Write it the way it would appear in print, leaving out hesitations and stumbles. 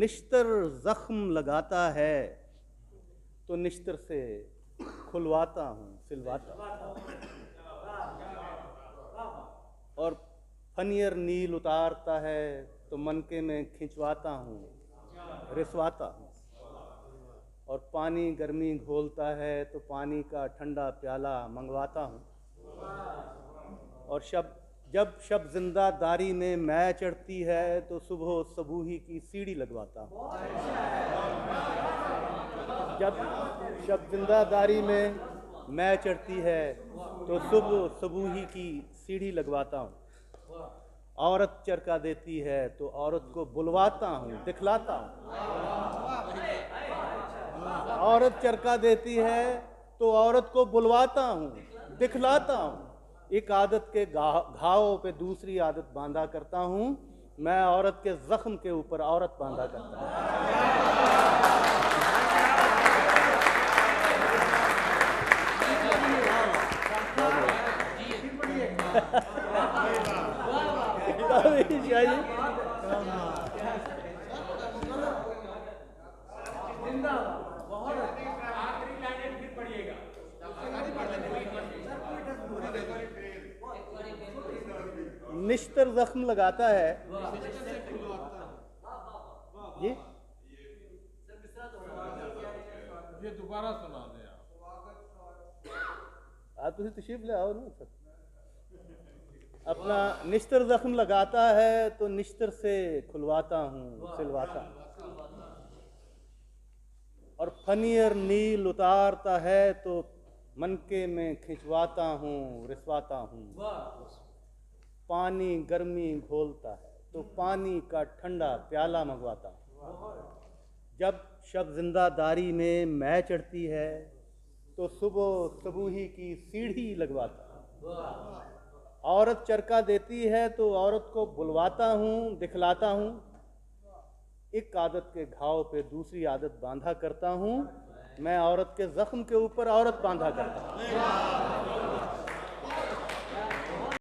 निश्तर जख्म लगाता है तो निश्तर से खुलवाता हूँ, सिलवाता हूँ। और फनियर नील उतारता है तो मनके में खिंचवाता हूँ, रिसवाता हूँ। और पानी गर्मी घोलता है तो पानी का ठंडा प्याला मंगवाता हूँ। और जब शब जिंदादारी में मैं चढ़ती है तो सुबह सबूही की सीढ़ी लगवाता हूँ। जब शब जिंदादारी में मैं चढ़ती है तो सुबह सबूही की सीढ़ी लगवाता हूँ। औरत चरका देती है तो औरत को बुलवाता हूँ, दिखलाता हूँ। औरत चरका देती है तो औरत को बुलवाता हूँ, दिखलाता हूँ। एक आदत के घाव पे दूसरी आदत बांधा करता हूँ। मैं औरत के जख्म के ऊपर औरत बांधा करता निश्तर जख्म लगाता है जी। ये दोबारा सुना दें आप तुझे तशरीफ ले आओ ना सर। अपना निश्तर जख्म लगाता है तो निश्तर से खुलवाता हूँ, सिलवाता हूँ। और फनियर नील उतारता है तो मनके में खिंचवाता हूँ, रिसवाता हूँ। पानी गर्मी घोलता है तो पानी का ठंडा प्याला मंगवाता हूँ। जब शब जिंदादारी में मैं चढ़ती है तो सुबह सबूही की सीढ़ी लगवाता हूँ। औरत चरका देती है तो औरत को बुलवाता हूँ, दिखलाता हूँ। एक आदत के घाव पे दूसरी आदत बांधा करता हूँ। मैं औरत के जख्म के ऊपर औरत बांधा करता हूँ।